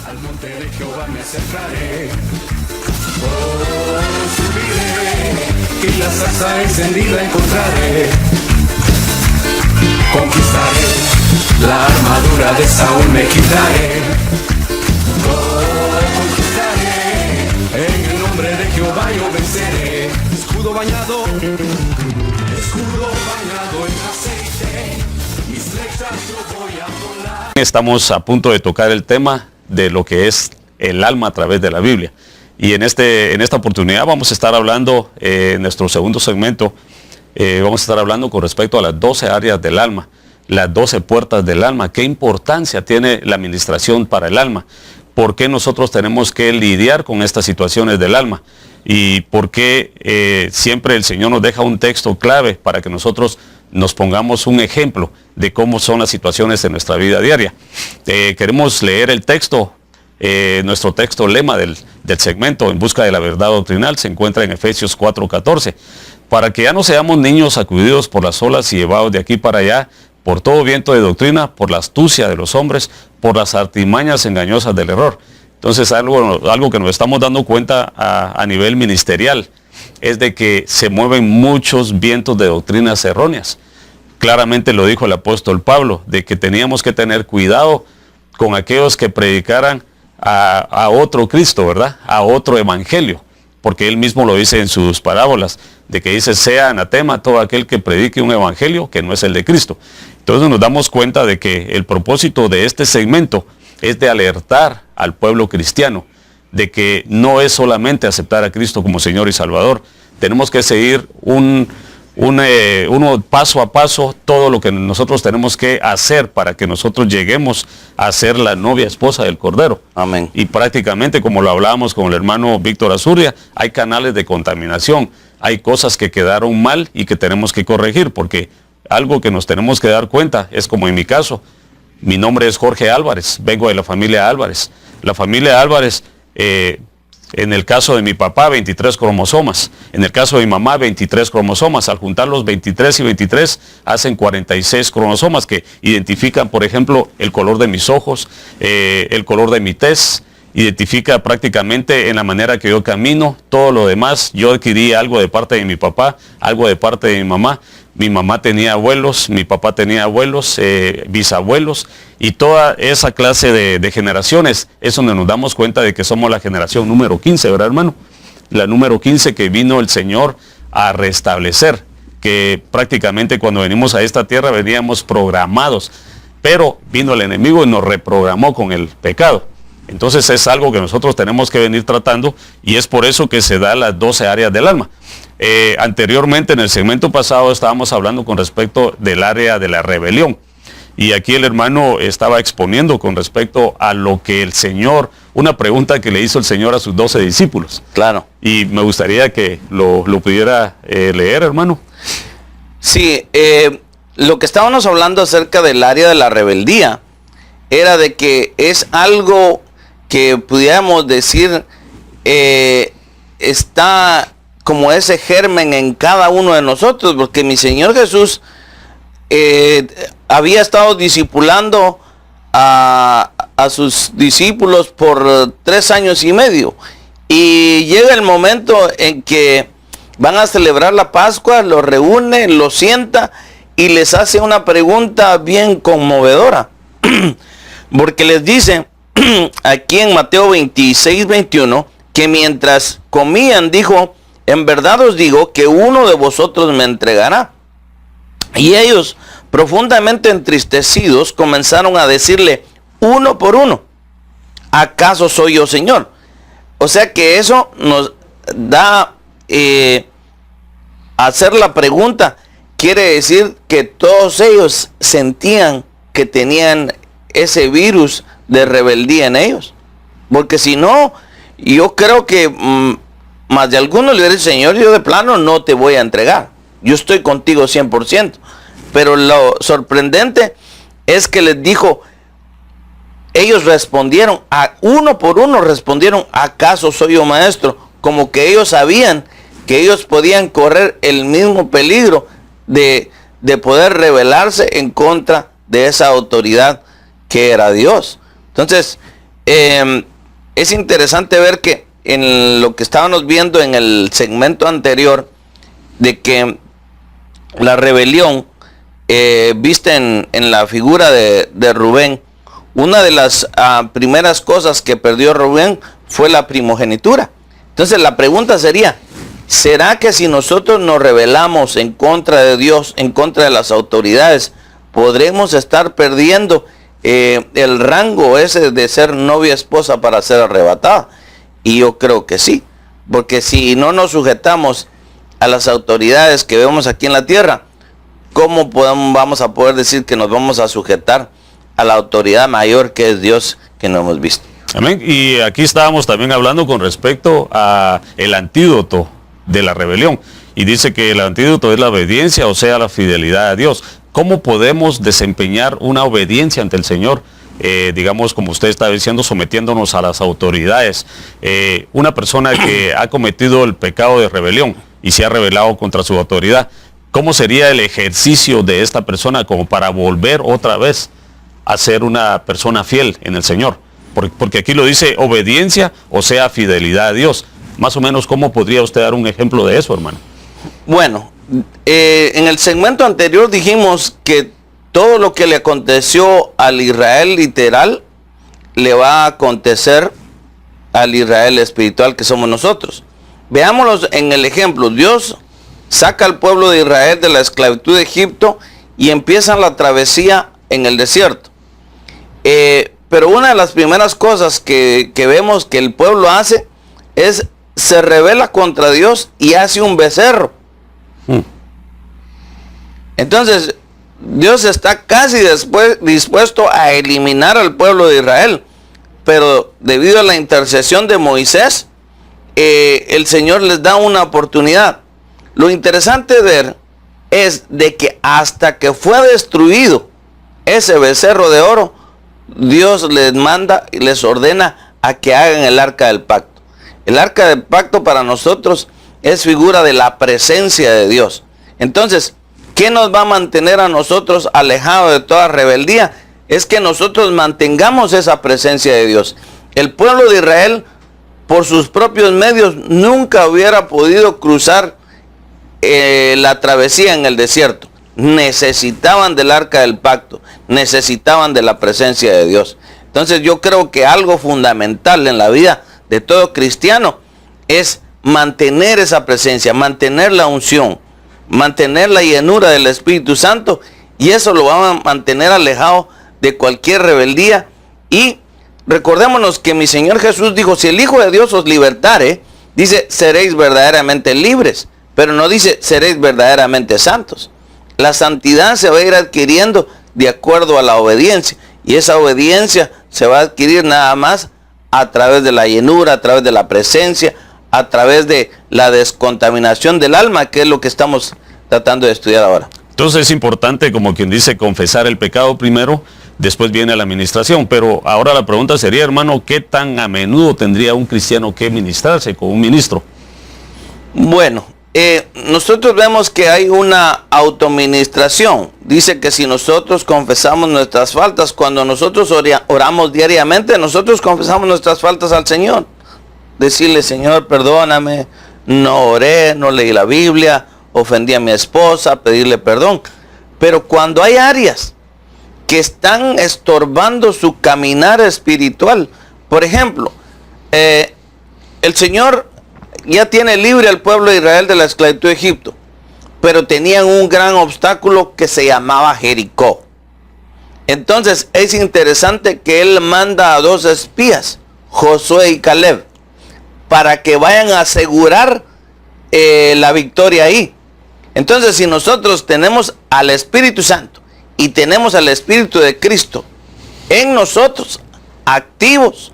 Al monte de Jehová me acercaré. Oh, subiré, y la zarza encendida encontraré. Conquistaré, la armadura de Saúl me quitaré. Oh, conquistaré, en el nombre de Jehová yo venceré. Escudo bañado en aceite, mis flechas yo voy a volar. Estamos a punto de tocar el tema de lo que es el alma a través de la Biblia. Y en esta oportunidad vamos a estar hablando, en nuestro segundo segmento, vamos a estar hablando con respecto a las 12 áreas del alma, las 12 puertas del alma. ¿Qué importancia tiene la administración para el alma? ¿Por qué nosotros tenemos que lidiar con estas situaciones del alma? Y por qué siempre el Señor nos deja un texto clave para que nosotros nos pongamos un ejemplo de cómo son las situaciones en nuestra vida diaria. Queremos leer el texto, nuestro texto lema del segmento En Busca de la Verdad Doctrinal, se encuentra en Efesios 4:14, para que ya no seamos niños sacudidos por las olas y llevados de aquí para allá, por todo viento de doctrina, por la astucia de los hombres, por las artimañas engañosas del error. Entonces algo que nos estamos dando cuenta a nivel ministerial es de que se mueven muchos vientos de doctrinas erróneas. Claramente lo dijo el apóstol Pablo, de que teníamos que tener cuidado con aquellos que predicaran a otro Cristo, ¿verdad? A otro evangelio, porque él mismo lo dice en sus parábolas, de que dice, sea anatema todo aquel que predique un evangelio que no es el de Cristo. Entonces nos damos cuenta de que el propósito de este segmento es de alertar al pueblo cristiano de que no es solamente aceptar a Cristo como Señor y Salvador. Tenemos que seguir uno paso a paso todo lo que nosotros tenemos que hacer para que nosotros lleguemos a ser la novia esposa del Cordero. Amén. Y prácticamente, como lo hablábamos con el hermano Víctor Azuria, hay canales de contaminación, hay cosas que quedaron mal y que tenemos que corregir, porque algo que nos tenemos que dar cuenta es, como en mi caso, mi nombre es Jorge Álvarez, vengo de la familia Álvarez. La familia Álvarez, en el caso de mi papá, 23 cromosomas. En el caso de mi mamá, 23 cromosomas. Al juntar los 23 y 23, hacen 46 cromosomas que identifican, por ejemplo, el color de mis ojos, el color de mi tez, identifica prácticamente en la manera que yo camino. Todo lo demás, yo adquirí algo de parte de mi papá, algo de parte de mi mamá. Mi mamá tenía abuelos, mi papá tenía abuelos, bisabuelos, y toda esa clase de generaciones es donde nos damos cuenta de que somos la generación número 15, ¿verdad, hermano? La número 15 que vino el Señor a restablecer, que prácticamente cuando venimos a esta tierra veníamos programados, pero vino el enemigo y nos reprogramó con el pecado. Entonces es algo que nosotros tenemos que venir tratando, y es por eso que se da las 12 áreas del alma. Anteriormente, en el segmento pasado, estábamos hablando con respecto del área de la rebelión, y aquí el hermano estaba exponiendo con respecto a lo que el Señor, una pregunta que le hizo el Señor a sus 12 discípulos. Claro. Y me gustaría que lo pudiera leer, hermano. Sí, lo que estábamos hablando acerca del área de la rebeldía era de que es algo que pudiéramos decir está como ese germen en cada uno de nosotros, porque mi Señor Jesús había estado discipulando a sus discípulos por 3 años y medio, y llega el momento en que van a celebrar la Pascua, los reúne, los sienta y les hace una pregunta bien conmovedora, porque les dice aquí en Mateo 26:21, que mientras comían dijo, en verdad os digo que uno de vosotros me entregará. Y ellos, profundamente entristecidos, comenzaron a decirle uno por uno, ¿acaso soy yo, Señor? O sea que eso nos da hacer la pregunta. Quiere decir que todos ellos sentían que tenían ese virus de rebeldía en ellos. Porque si no, yo creo que más de algunos le diría, Señor, yo de plano no te voy a entregar. Yo estoy contigo 100%. Pero lo sorprendente es que les dijo, ellos respondieron, uno por uno respondieron, ¿acaso soy yo, maestro? Como que ellos sabían que ellos podían correr el mismo peligro de poder rebelarse en contra de esa autoridad que era Dios. Entonces, es interesante ver que en lo que estábamos viendo en el segmento anterior, de que la rebelión vista en la figura de Rubén, una de las primeras cosas que perdió Rubén fue la primogenitura. Entonces la pregunta sería, ¿será que si nosotros nos rebelamos en contra de Dios, en contra de las autoridades, podremos estar perdiendo el rango ese de ser novia esposa para ser arrebatada? Y yo creo que sí, porque si no nos sujetamos a las autoridades que vemos aquí en la tierra, ¿cómo vamos a poder decir que nos vamos a sujetar a la autoridad mayor que es Dios, que no hemos visto? Amén. Y aquí estábamos también hablando con respecto a el antídoto de la rebelión. Y dice que el antídoto es la obediencia, o sea, la fidelidad a Dios. ¿Cómo podemos desempeñar una obediencia ante el Señor? Digamos, como usted está diciendo, sometiéndonos a las autoridades. Una persona que ha cometido el pecado de rebelión y se ha rebelado contra su autoridad, ¿cómo sería el ejercicio de esta persona como para volver otra vez a ser una persona fiel en el Señor? Porque aquí lo dice obediencia, o sea, fidelidad a Dios. Más o menos, ¿cómo podría usted dar un ejemplo de eso, hermano? Bueno, en el segmento anterior dijimos que todo lo que le aconteció al Israel literal le va a acontecer al Israel espiritual que somos nosotros. Veámoslo en el ejemplo. Dios saca al pueblo de Israel de la esclavitud de Egipto y empiezan la travesía en el desierto. Pero una de las primeras cosas que vemos que el pueblo hace es se rebela contra Dios y hace un becerro. Entonces Dios está casi dispuesto a eliminar al pueblo de Israel, pero debido a la intercesión de Moisés, el Señor les da una oportunidad. Lo interesante de ver es de que hasta que fue destruido ese becerro de oro, Dios les manda y les ordena a que hagan el arca del pacto. El arca del pacto para nosotros es figura de la presencia de Dios. Entonces, ¿qué nos va a mantener a nosotros alejados de toda rebeldía? Es que nosotros mantengamos esa presencia de Dios. El pueblo de Israel, por sus propios medios, nunca hubiera podido cruzar la travesía en el desierto. Necesitaban del arca del pacto, necesitaban de la presencia de Dios. Entonces yo creo que algo fundamental en la vida de todo cristiano es mantener esa presencia, mantener la unción, mantener la llenura del Espíritu Santo, y eso lo va a mantener alejado de cualquier rebeldía. Y recordémonos que mi Señor Jesús dijo, si el Hijo de Dios os libertare, dice, seréis verdaderamente libres, pero no dice, seréis verdaderamente santos. La santidad se va a ir adquiriendo de acuerdo a la obediencia, y esa obediencia se va a adquirir nada más a través de la llenura, a través de la presencia, a través de la descontaminación del alma, que es lo que estamos tratando de estudiar ahora. Entonces es importante, como quien dice, confesar el pecado primero, después viene la administración. Pero ahora la pregunta sería, hermano, ¿qué tan a menudo tendría un cristiano que ministrarse con un ministro? Bueno, nosotros vemos que hay una autoministración. Dice que si nosotros confesamos nuestras faltas, cuando nosotros oramos diariamente, nosotros confesamos nuestras faltas al Señor. Decirle, Señor, perdóname, no oré, no leí la Biblia, ofendí a mi esposa, pedirle perdón. Pero cuando hay áreas que están estorbando su caminar espiritual, por ejemplo, el Señor ya tiene libre al pueblo de Israel de la esclavitud de Egipto, pero tenían un gran obstáculo que se llamaba Jericó. Entonces es interesante que Él manda a 2 espías, Josué y Caleb, para que vayan a asegurar la victoria ahí. Entonces, si nosotros tenemos al Espíritu Santo y tenemos al Espíritu de Cristo en nosotros, activos,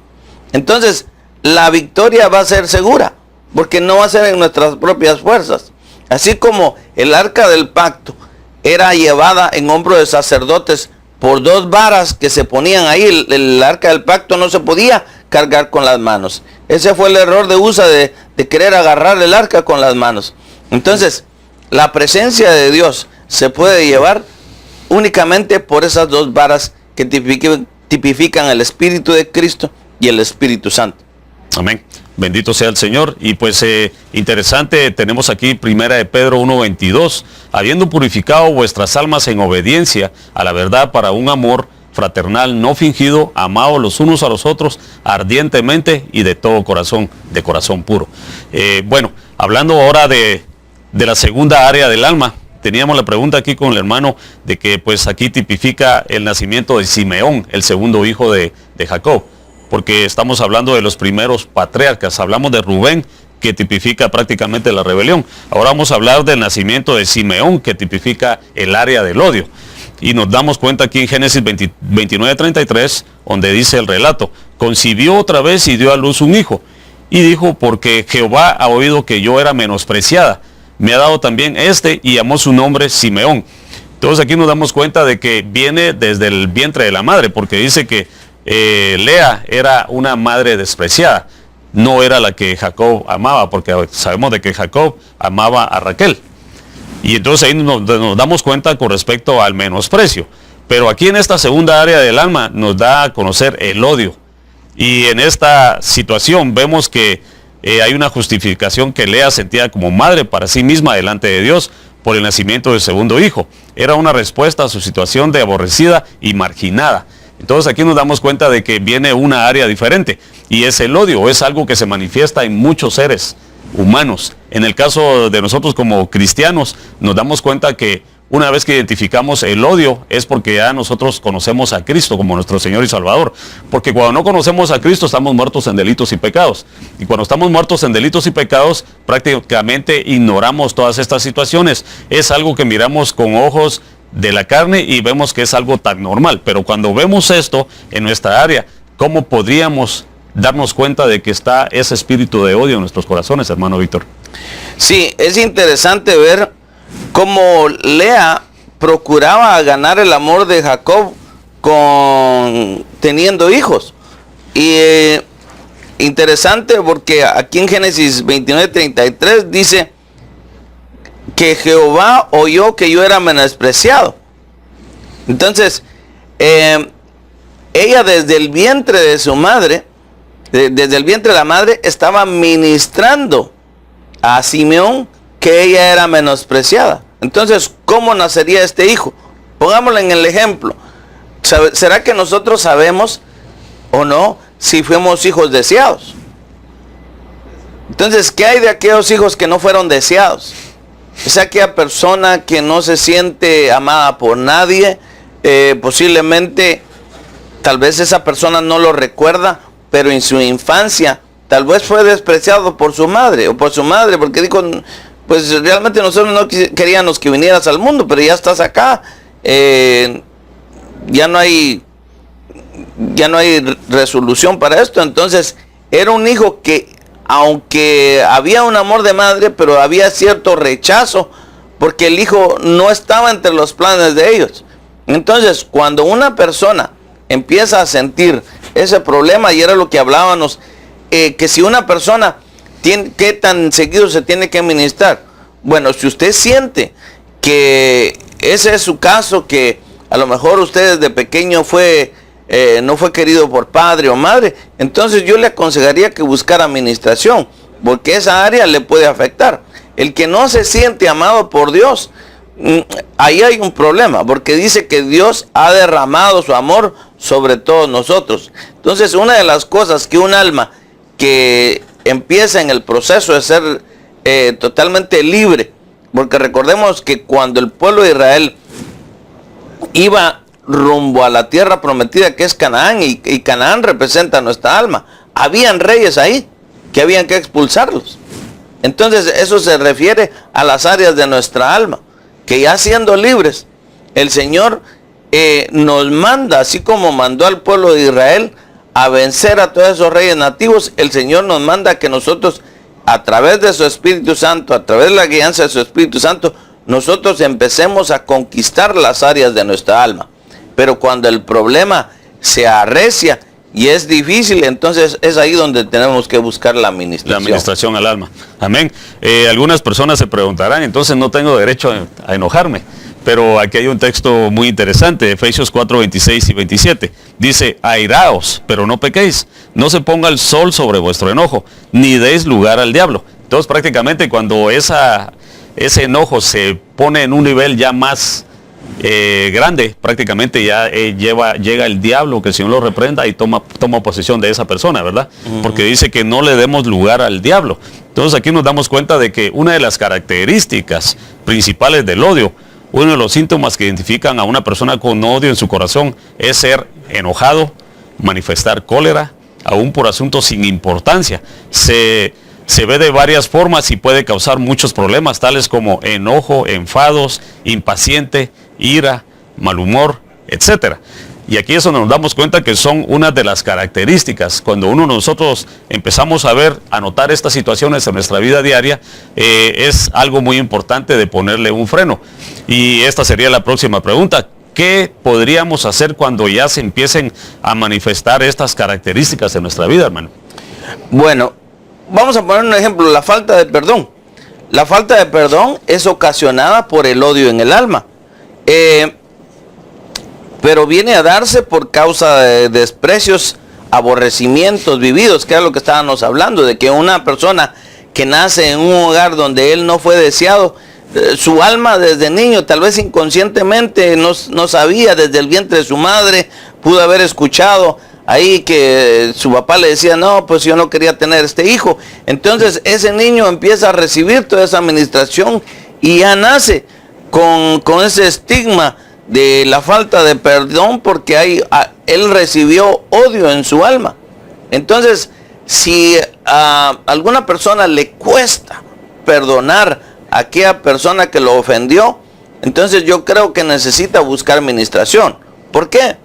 entonces la victoria va a ser segura, porque no va a ser en nuestras propias fuerzas. Así como el arca del pacto era llevada en hombros de sacerdotes por 2 varas que se ponían ahí, el arca del pacto no se podía cargar con las manos. Ese fue el error de Usa, de querer agarrar el arca con las manos. Entonces, la presencia de Dios se puede llevar únicamente por esas 2 varas que tipifican el Espíritu de Cristo y el Espíritu Santo. Amén. Bendito sea el Señor. Y pues interesante, tenemos aquí 1 de Pedro 1:22. Habiendo purificado vuestras almas en obediencia a la verdad para un amor fraternal no fingido, amados los unos a los otros ardientemente y de todo corazón, de corazón puro. Bueno, hablando ahora de la segunda área del alma, teníamos la pregunta aquí con el hermano de que pues aquí tipifica el nacimiento de Simeón, el segundo hijo de Jacob, porque estamos hablando de los primeros patriarcas. Hablamos de Rubén, que tipifica prácticamente la rebelión. Ahora vamos a hablar del nacimiento de Simeón, que tipifica el área del odio. Y nos damos cuenta aquí en Génesis 29:33, donde dice el relato: concibió otra vez y dio a luz un hijo. Y dijo: porque Jehová ha oído que yo era menospreciada, me ha dado también y llamó su nombre Simeón. Entonces aquí nos damos cuenta de que viene desde el vientre de la madre, porque dice que Lea era una madre despreciada, no era la que Jacob amaba, porque sabemos de que Jacob amaba a Raquel. Y entonces ahí nos damos cuenta con respecto al menosprecio. Pero aquí en esta segunda área del alma nos da a conocer el odio. Y en esta situación vemos que hay una justificación que Lea sentía como madre para sí misma delante de Dios por el nacimiento del segundo hijo. Era una respuesta a su situación de aborrecida y marginada. Entonces aquí nos damos cuenta de que viene una área diferente, y es el odio. Es algo que se manifiesta en muchos seres humanos. En el caso de nosotros como cristianos, nos damos cuenta que una vez que identificamos el odio es porque ya nosotros conocemos a Cristo como nuestro Señor y Salvador. Porque cuando no conocemos a Cristo estamos muertos en delitos y pecados. Y cuando estamos muertos en delitos y pecados, prácticamente ignoramos todas estas situaciones. Es algo que miramos con ojos de la carne y vemos que es algo tan normal. Pero cuando vemos esto en nuestra área, ¿cómo podríamos darnos cuenta de que está ese espíritu de odio en nuestros corazones, hermano Víctor? Sí, es interesante ver cómo Lea procuraba ganar el amor de Jacob teniendo hijos. Y interesante porque aquí en Génesis 29:33 dice que Jehová oyó que yo era menospreciado. Entonces, ella desde el vientre de su madre, desde el vientre de la madre, estaba ministrando a Simeón que ella era menospreciada. Entonces, ¿cómo nacería este hijo? Pongámoslo en el ejemplo. ¿Será que nosotros sabemos o no si fuimos hijos deseados? Entonces, ¿qué hay de aquellos hijos que no fueron deseados? Es aquella persona que no se siente amada por nadie. Posiblemente, tal vez esa persona no lo recuerda, pero en su infancia tal vez fue despreciado por su madre o por su madre, porque dijo, pues realmente nosotros no queríamos que vinieras al mundo, pero ya estás acá, ya no hay resolución para esto. Entonces era un hijo que, aunque había un amor de madre, pero había cierto rechazo, porque el hijo no estaba entre los planes de ellos. Entonces, cuando una persona empieza a sentir ese problema, y era lo que hablábamos, que si una persona tiene, ¿qué tan seguido se tiene que ministrar? Bueno, si usted siente que ese es su caso, que a lo mejor usted desde pequeño no fue querido por padre o madre, entonces yo le aconsejaría que buscara administración, porque esa área le puede afectar. El que no se siente amado por Dios, ahí hay un problema, porque dice que Dios ha derramado su amor sobre todos nosotros. Entonces, una de las cosas que un alma que empieza en el proceso de ser totalmente libre, porque recordemos que cuando el pueblo de Israel iba rumbo a la tierra prometida, que es Canaán, y Canaán representa nuestra alma, habían reyes ahí que habían que expulsarlos. Entonces eso se refiere a las áreas de nuestra alma, que ya siendo libres, el Señor nos manda, así como mandó al pueblo de Israel a vencer a todos esos reyes nativos, el Señor nos manda que nosotros, a través de su Espíritu Santo, a través de la guianza de su Espíritu Santo, nosotros empecemos a conquistar las áreas de nuestra alma. Pero cuando el problema se arrecia y es difícil, entonces es ahí donde tenemos que buscar la administración. La administración al alma. Amén. Algunas personas se preguntarán, entonces no tengo derecho a enojarme. Pero aquí hay un texto muy interesante, Efesios 4, 26 y 27. Dice, airaos, pero no pequéis. No se ponga el sol sobre vuestro enojo, ni deis lugar al diablo. Entonces prácticamente cuando ese enojo se pone en un nivel ya más grande, prácticamente ya llega el diablo, que el Señor lo reprenda y toma posesión de esa persona, ¿verdad? Porque dice que no le demos lugar al diablo. Entonces aquí nos damos cuenta de que una de las características principales del odio, uno de los síntomas que identifican a una persona con odio en su corazón es ser enojado, manifestar cólera, aún por asuntos sin importancia. Se ve de varias formas y puede causar muchos problemas, tales como enojo, enfados, impaciente, ira, mal humor, etc. Y aquí es donde nos damos cuenta que son una de las características. Cuando nosotros empezamos a notar estas situaciones en nuestra vida diaria, es algo muy importante de ponerle un freno. Y esta sería la próxima pregunta. ¿Qué podríamos hacer cuando ya se empiecen a manifestar estas características en nuestra vida, hermano? Bueno, vamos a poner un ejemplo, la falta de perdón. La falta de perdón es ocasionada por el odio en el alma. Pero viene a darse por causa de desprecios, aborrecimientos vividos, que es lo que estábamos hablando, de que una persona que nace en un hogar donde él no fue deseado, su alma desde niño, tal vez inconscientemente, no sabía, desde el vientre de su madre, pudo haber escuchado ahí que su papá le decía, no, pues yo no quería tener este hijo. Entonces ese niño empieza a recibir toda esa administración y ya nace con ese estigma de la falta de perdón, porque él recibió odio en su alma. Entonces, si a alguna persona le cuesta perdonar a aquella persona que lo ofendió, entonces yo creo que necesita buscar ministración. ¿Por qué?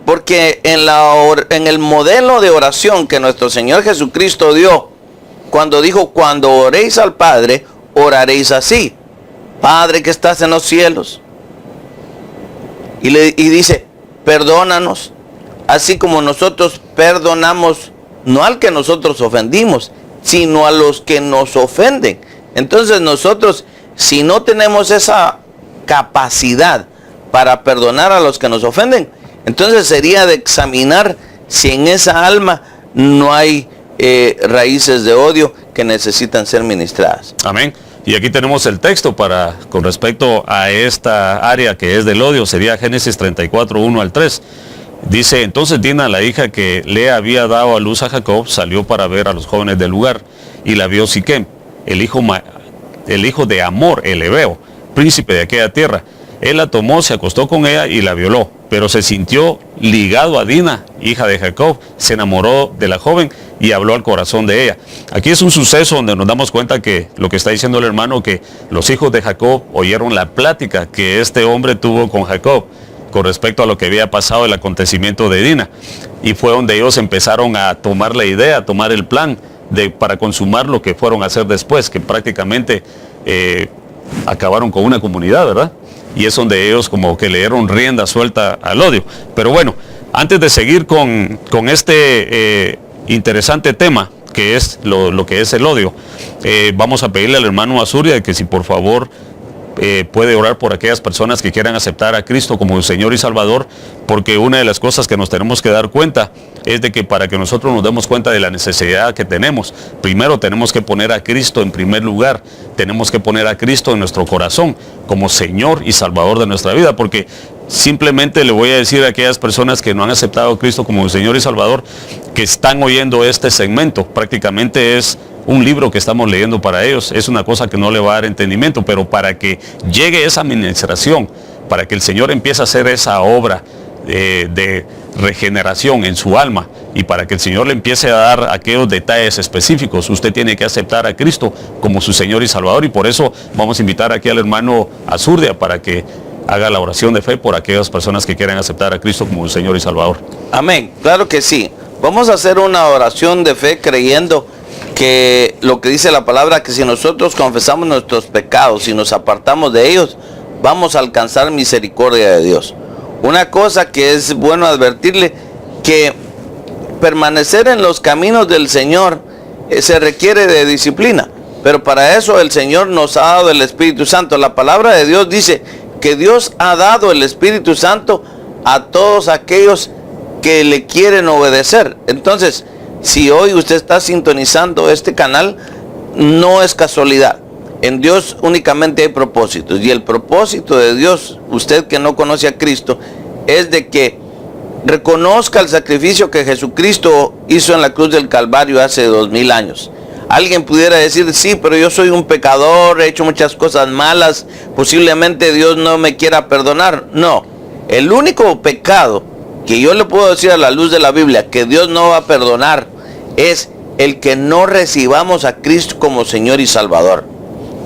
Porque en el modelo de oración que nuestro Señor Jesucristo dio, cuando dijo, cuando oréis al Padre, oraréis así: Padre que estás en los cielos. Y dice, perdónanos, así como nosotros perdonamos, no al que nosotros ofendimos, sino a los que nos ofenden. Entonces nosotros, si no tenemos esa capacidad para perdonar a los que nos ofenden, entonces sería de examinar si en esa alma no hay raíces de odio que necesitan ser ministradas. Amén. Y aquí tenemos el texto con respecto a esta área que es del odio, sería Génesis 34, 1 al 3. Dice, entonces Dina, la hija que Lea había dado a luz a Jacob, salió para ver a los jóvenes del lugar, y la vio Siquem, el hijo de Amor, el Hebeo, príncipe de aquella tierra. Él la tomó, se acostó con ella y la violó, pero se sintió ligado a Dina, hija de Jacob, se enamoró de la joven y habló al corazón de ella. Aquí es un suceso donde nos damos cuenta que lo que está diciendo el hermano, que los hijos de Jacob oyeron la plática que este hombre tuvo con Jacob con respecto a lo que había pasado, el acontecimiento de Dina, y fue donde ellos empezaron a tomar la idea, a tomar el plan para consumar lo que fueron a hacer después, que prácticamente acabaron con una comunidad, ¿verdad? Y es donde ellos como que le dieron rienda suelta al odio. Pero bueno, antes de seguir con este interesante tema, que es lo que es el odio, vamos a pedirle al hermano Azuria que si por favor puede orar por aquellas personas que quieran aceptar a Cristo como Señor y Salvador, porque una de las cosas que nos tenemos que dar cuenta es de que para que nosotros nos demos cuenta de la necesidad que tenemos, primero tenemos que poner a Cristo en primer lugar, tenemos que poner a Cristo en nuestro corazón como Señor y Salvador de nuestra vida, porque simplemente le voy a decir a aquellas personas que no han aceptado a Cristo como Señor y Salvador, que están oyendo este segmento, prácticamente es un libro que estamos leyendo para ellos, es una cosa que no le va a dar entendimiento, pero para que llegue esa administración, para que el Señor empiece a hacer esa obra de regeneración en su alma, y para que el Señor le empiece a dar aquellos detalles específicos, usted tiene que aceptar a Cristo como su Señor y Salvador, y por eso vamos a invitar aquí al hermano Azurdia para que haga la oración de fe por aquellas personas que quieran aceptar a Cristo como Señor y Salvador. Amén, claro que sí. Vamos a hacer una oración de fe creyendo que lo que dice la palabra, que si nosotros confesamos nuestros pecados y nos apartamos de ellos, vamos a alcanzar misericordia de Dios. Una cosa que es bueno advertirle, que permanecer en los caminos del Señor se requiere de disciplina, pero para eso el Señor nos ha dado el Espíritu Santo. La palabra de Dios dice que Dios ha dado el Espíritu Santo a todos aquellos que le quieren obedecer. Entonces, si hoy usted está sintonizando este canal, no es casualidad. En Dios únicamente hay propósitos, y el propósito de Dios, usted que no conoce a Cristo, es de que reconozca el sacrificio que Jesucristo hizo en la cruz del Calvario hace 2000 años. Alguien pudiera decir, sí, pero yo soy un pecador, he hecho muchas cosas malas, posiblemente Dios no me quiera perdonar. No, el único pecado que yo le puedo decir a la luz de la Biblia que Dios no va a perdonar es el que no recibamos a Cristo como Señor y Salvador.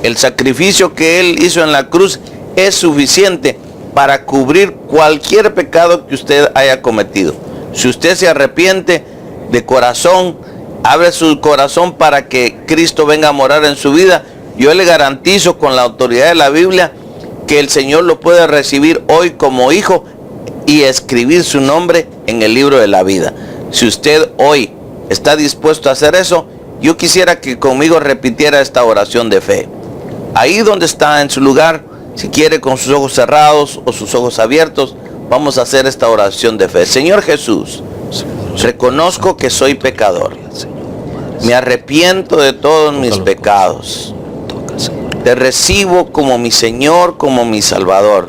El sacrificio que Él hizo en la cruz es suficiente para cubrir cualquier pecado que usted haya cometido. Si usted se arrepiente de corazón, abre su corazón para que Cristo venga a morar en su vida, yo le garantizo con la autoridad de la Biblia que el Señor lo puede recibir hoy como hijo y escribir su nombre en el libro de la vida. Si usted hoy está dispuesto a hacer eso, yo quisiera que conmigo repitiera esta oración de fe. Ahí donde está en su lugar, si quiere con sus ojos cerrados o sus ojos abiertos, vamos a hacer esta oración de fe. Señor Jesús, reconozco que soy pecador. Me arrepiento de todos mis pecados. Te recibo como mi Señor, como mi Salvador.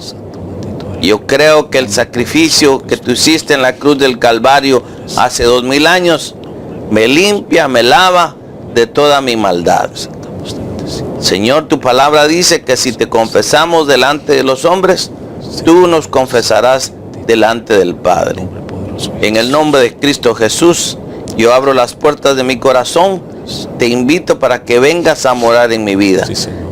Yo creo que el sacrificio que tú hiciste en la cruz del Calvario hace 2000 años me limpia, me lava de toda mi maldad. Señor, tu palabra dice que si te confesamos delante de los hombres, tú nos confesarás delante del Padre. En el nombre de Cristo Jesús, yo abro las puertas de mi corazón, te invito para que vengas a morar en mi vida.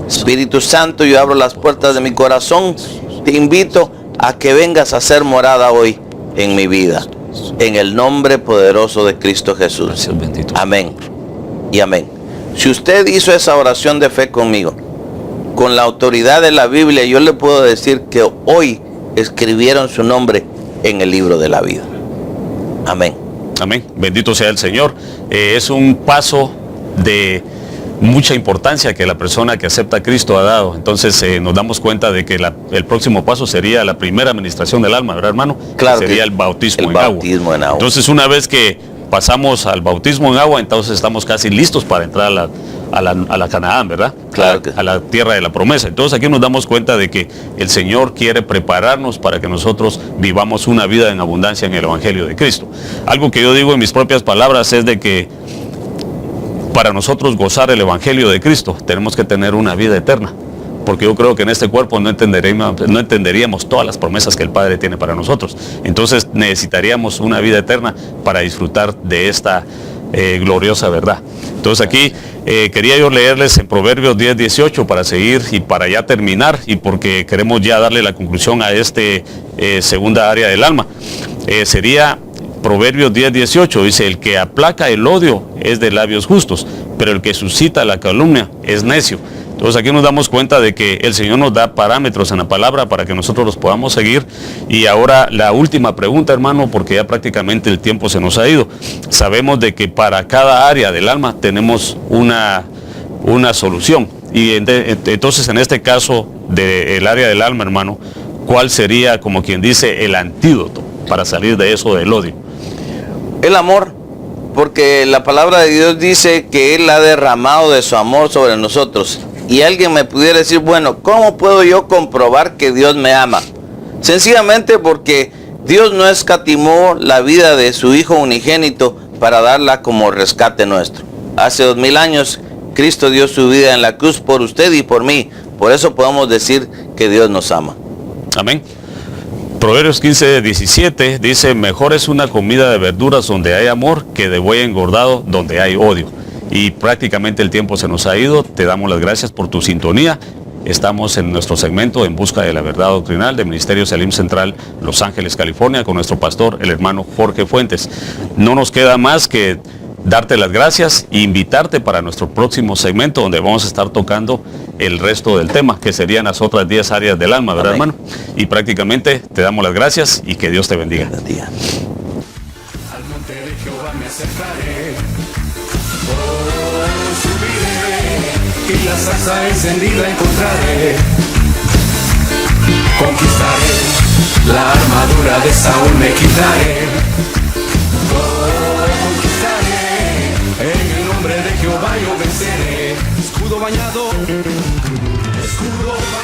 Espíritu Santo, yo abro las puertas de mi corazón, te invito a que vengas a hacer morada hoy en mi vida. En el nombre poderoso de Cristo Jesús. Amén y amén. Si usted hizo esa oración de fe conmigo, con la autoridad de la Biblia, yo le puedo decir que hoy escribieron su nombre en el libro de la vida. Amén. Amén. Bendito sea el Señor. Es un paso de mucha importancia que la persona que acepta a Cristo ha dado. Entonces nos damos cuenta de que el próximo paso sería la primera administración del alma, ¿verdad, hermano? Claro. Que sería el bautismo en agua. agua. Entonces, una vez que pasamos al bautismo en agua, entonces estamos casi listos para entrar a la Canaán, ¿verdad? Claro que a la tierra de la promesa. Entonces aquí nos damos cuenta de que el Señor quiere prepararnos para que nosotros vivamos una vida en abundancia en el Evangelio de Cristo. Algo que yo digo en mis propias palabras es de que para nosotros gozar el Evangelio de Cristo tenemos que tener una vida eterna, porque yo creo que en este cuerpo no entenderíamos todas las promesas que el Padre tiene para nosotros. Entonces necesitaríamos una vida eterna para disfrutar de esta gloriosa verdad. Entonces aquí quería yo leerles en Proverbios 10:18 para seguir y para ya terminar, y porque queremos ya darle la conclusión a este segunda área del alma. Sería Proverbios 10:18, dice: el que aplaca el odio es de labios justos, pero el que suscita la calumnia es necio. Entonces aquí nos damos cuenta de que el Señor nos da parámetros en la palabra para que nosotros los podamos seguir. Y ahora la última pregunta, hermano, porque ya prácticamente el tiempo se nos ha ido. Sabemos de que para cada área del alma tenemos una solución. Y entonces en este caso del área del alma, hermano, ¿cuál sería, como quien dice, el antídoto para salir de eso del odio? El amor, porque la palabra de Dios dice que Él ha derramado de su amor sobre nosotros. Y alguien me pudiera decir, bueno, ¿cómo puedo yo comprobar que Dios me ama? Sencillamente porque Dios no escatimó la vida de su Hijo unigénito para darla como rescate nuestro. Hace 2000 años Cristo dio su vida en la cruz por usted y por mí. Por eso podemos decir que Dios nos ama. Amén. Proverbios 15:17 dice: mejor es una comida de verduras donde hay amor que de buey engordado donde hay odio. Y prácticamente el tiempo se nos ha ido. Te damos las gracias por tu sintonía. Estamos en nuestro segmento En Busca de la Verdad Doctrinal de Ministerio Selim Central, Los Ángeles, California, con nuestro pastor, el hermano Jorge Fuentes. No nos queda más que darte las gracias e invitarte para nuestro próximo segmento, donde vamos a estar tocando el resto del tema, que serían las otras 10 áreas del alma, ¿verdad, hermano? Y prácticamente te damos las gracias y que Dios te bendiga. Al monte de Jehová me acercaré, subiré, y la zarza encendida encontraré. conquistaré, la armadura de Saúl me quitaré. Conquistaré, en el nombre de Jehová yo venceré. Escudo bañado, escudo bañado.